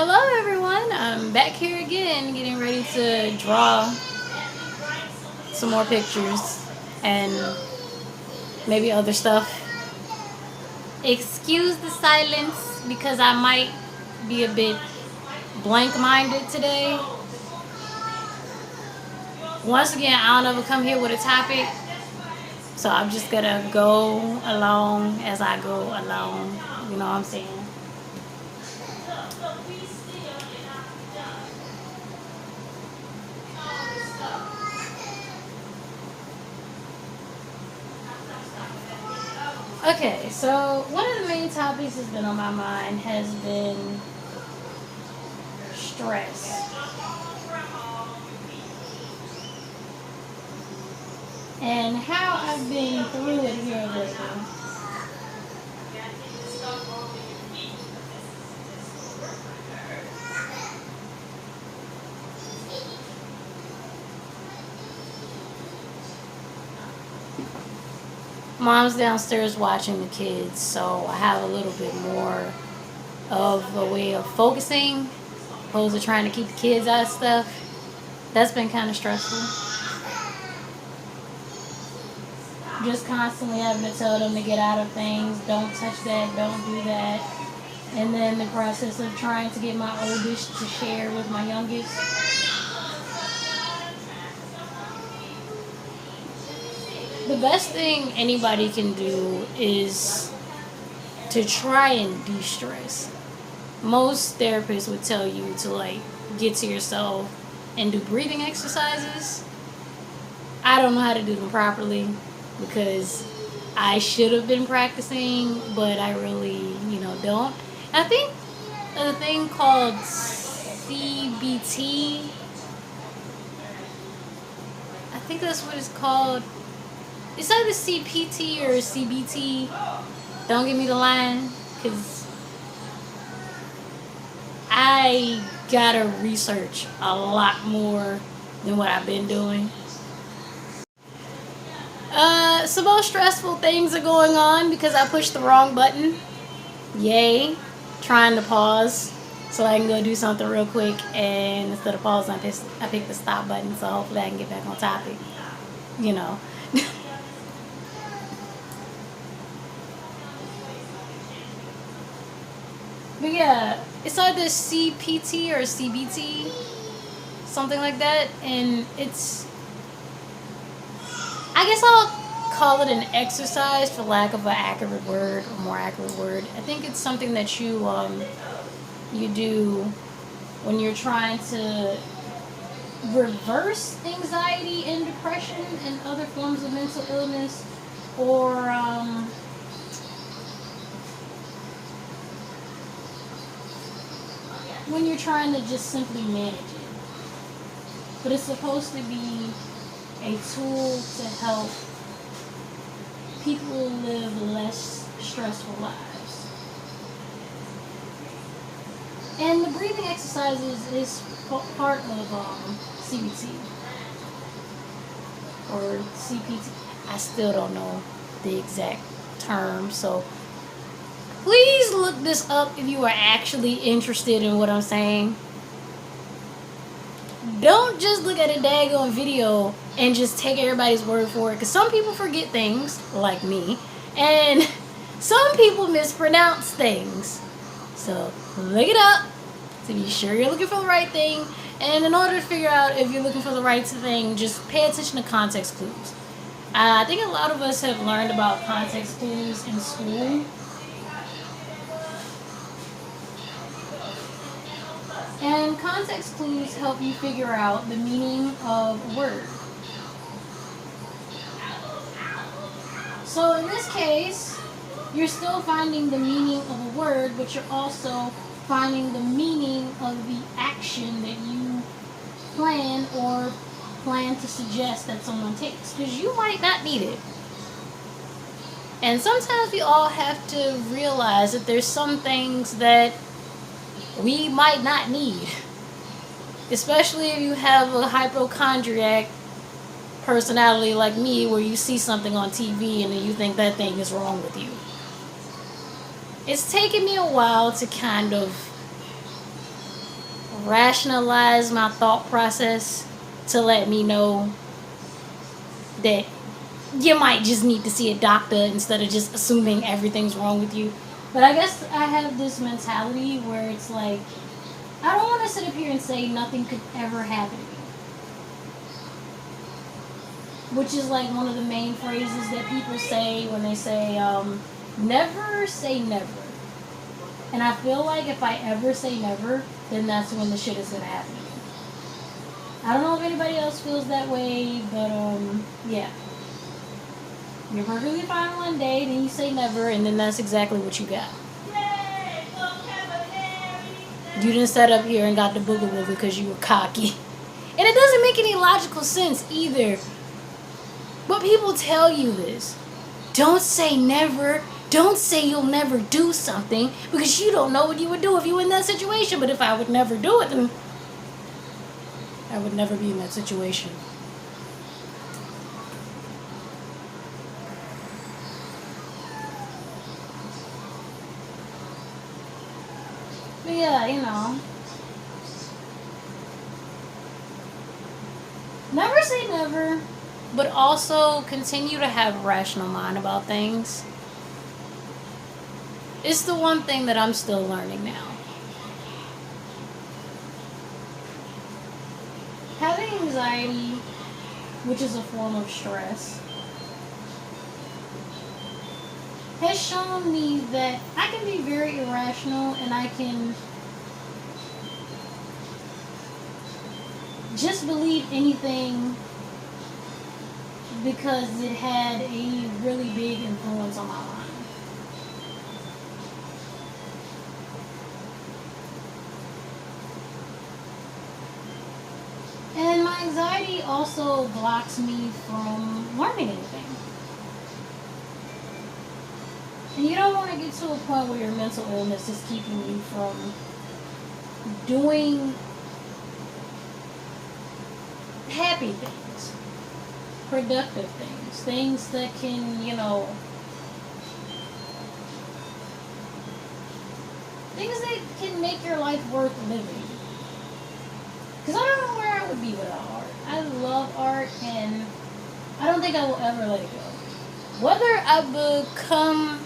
Hello everyone, I'm back here again getting ready to draw some more pictures and maybe other stuff. Excuse the silence because I might be a bit blank-minded today. Once again, I don't ever come here with a topic, so I'm just gonna go along as I go along, you know what I'm saying? Okay, so one of the main topics that's been on my mind has been stress. And how I've been through it here lately. Mom's downstairs watching the kids, so I have a little bit more of a way of focusing opposed to trying to keep the kids out of stuff. That's been kind of stressful. Just constantly having to tell them to get out of things, don't touch that, don't do that. And then the process of trying to get my oldest to share with my youngest. The best thing anybody can do is to try and de-stress. Most therapists would tell you to get to yourself and do breathing exercises. I don't know how to do them properly because I should have been practicing, but I really, don't. I think a thing called CBT, I think that's what it's called. It's either CPT or CBT. Don't give me the line, because I gotta research a lot more than what I've been doing. Some more stressful things are going on because I pushed the wrong button. Yay. Trying to pause so I can go do something real quick, and instead of pausing, I picked the stop button, so hopefully I can get back on topic. But yeah, it's either CPT or CBT, something like that, and I guess I'll call it an exercise for lack of an accurate word or more accurate word. I think it's something that you do when you're trying to reverse anxiety and depression and other forms of mental illness, or when you're trying to just simply manage it. But it's supposed to be a tool to help people live less stressful lives. And the breathing exercises is part of CBT or CPT. I still don't know the exact term, so please look this up if you are actually interested in what I'm saying. Don't just look at a daggone video and just take everybody's word for it, because some people forget things, like me, and some people mispronounce things. So look it up to be sure you're looking for the right thing, and in order to figure out if you're looking for the right thing, just pay attention to context clues. I think a lot of us have learned about context clues in school. And context clues help you figure out the meaning of a word. So in this case, you're still finding the meaning of a word, but you're also finding the meaning of the action that you plan to suggest that someone takes, because you might not need it. And sometimes we all have to realize that there's some things that we might not need, especially if you have a hypochondriac personality like me, where you see something on TV and then you think that thing is wrong with you. It's taken me a while to kind of rationalize my thought process to let me know that you might just need to see a doctor instead of just assuming everything's wrong with you. But I guess I have this mentality where it's like, I don't want to sit up here and say nothing could ever happen to me. Which is like one of the main phrases that people say when they say, never say never. And I feel like if I ever say never, then that's when the shit is going to happen to me. I don't know if anybody else feels that way, but yeah. You're perfectly fine one day, then you say never, and then that's exactly what you got. You didn't set up here and got the booger wooger because you were cocky. And it doesn't make any logical sense either. But people tell you this. Don't say never. Don't say you'll never do something because you don't know what you would do if you were in that situation. But if I would never do it, then I would never be in that situation. But yeah, you know. Never say never, but also continue to have a rational mind about things. It's the one thing that I'm still learning now. Having anxiety, which is a form of stress, has shown me that I can be very irrational and I can just believe anything because it had a really big influence on my mind. And my anxiety also blocks me from learning anything. And you don't want to get to a point where your mental illness is keeping you from doing happy things, productive things, things that can, you know, things that can make your life worth living. Because I don't know where I would be without art. I love art and I don't think I will ever let it go. Whether I become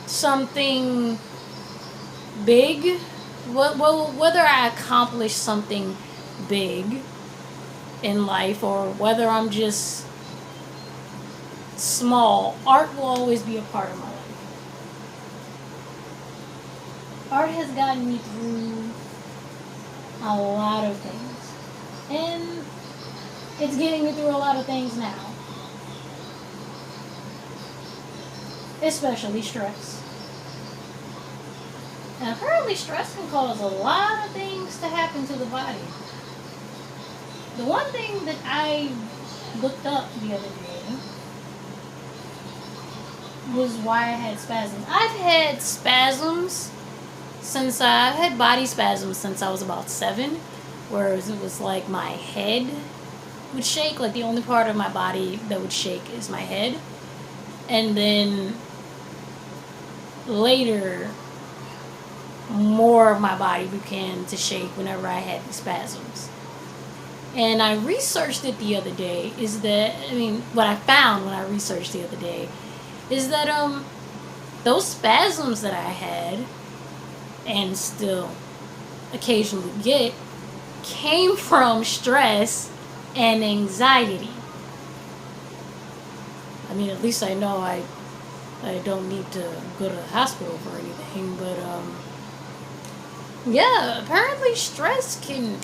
something big, whether I accomplish something big in life or whether I'm just small, art will always be a part of my life. Art has gotten me through a lot of things, and it's getting me through a lot of things now, especially stress. And apparently stress can cause a lot of things to happen to the body. The one thing that I looked up the other day was why I had spasms. I've had spasms I've had body spasms since I was about 7, whereas it was like my head would shake. Like the only part of my body that would shake is my head. And then later, more of my body began to shake whenever I had these spasms. And I researched it the other day, what I found when I researched the other day is that those spasms that I had and still occasionally get came from stress and anxiety. I mean, at least I know I don't need to go to the hospital for anything, but yeah, apparently stress can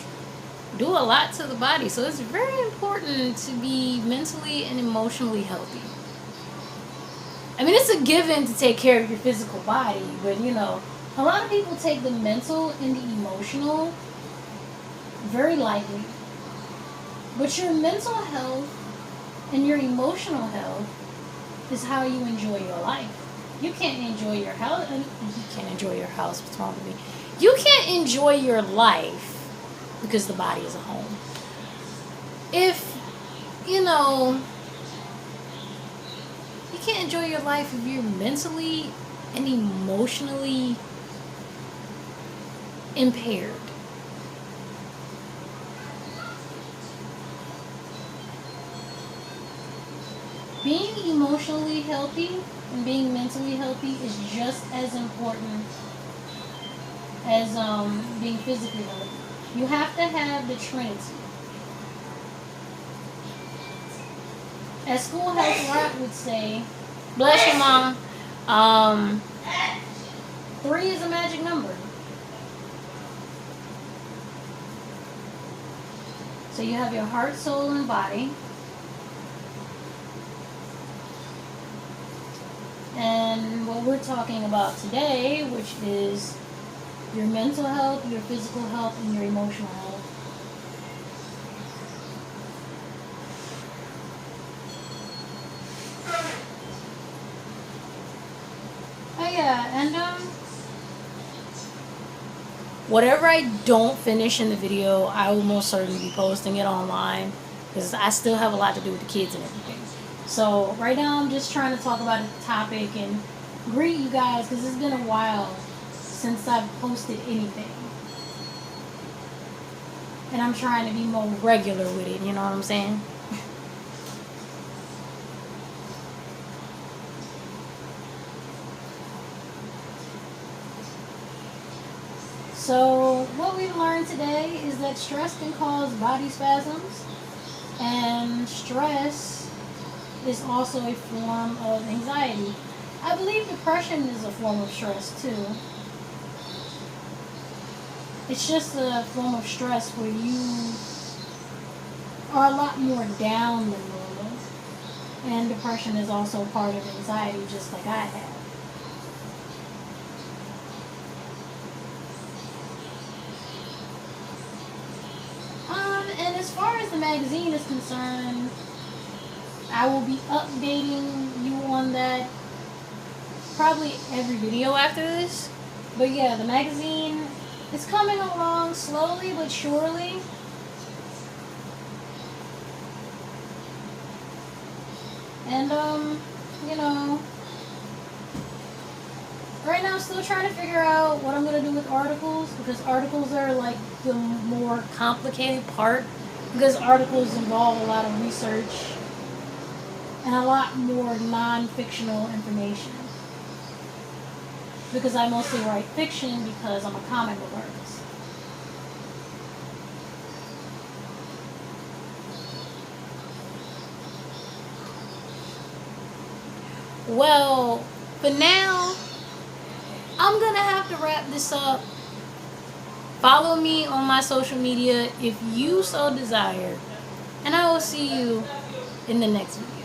do a lot to the body, so it's very important to be mentally and emotionally healthy. I mean, it's a given to take care of your physical body, but you know, a lot of people take the mental and the emotional very lightly. But your mental health and your emotional health is how you enjoy your life. You can't enjoy your house. What's wrong with me? You can't enjoy your life because the body is a home. If, you can't enjoy your life if you're mentally and emotionally impaired. being emotionally healthy and being mentally healthy is just as important as being physically healthy. You have to have the trinity. As School Health Rock would say, bless you, Mom. 3 is a magic number. So you have your heart, soul, and body. And what we're talking about today, which is your mental health, your physical health, and your emotional health. Oh yeah, and whatever I don't finish in the video, I will most certainly be posting it online because I still have a lot to do with the kids and everything. So right now I'm just trying to talk about a topic and greet you guys because it's been a while since I've posted anything. And I'm trying to be more regular with it, you know what I'm saying? So what we've learned today is that stress can cause body spasms, and stress is also a form of anxiety. I believe depression is a form of stress too. It's just a form of stress where you are a lot more down than normal. And depression is also part of anxiety, just like I have. And as far as the magazine is concerned, I will be updating you on that probably every video after this. But yeah, the magazine is coming along slowly but surely. And you know, right now I'm still trying to figure out what I'm going to do with articles, because articles are like the more complicated part, because articles involve a lot of research and a lot more non-fictional information. Because I mostly write fiction because I'm a comic book artist. Well, for now, I'm going to have to wrap this up. Follow me on my social media if you so desire. And I will see you in the next video.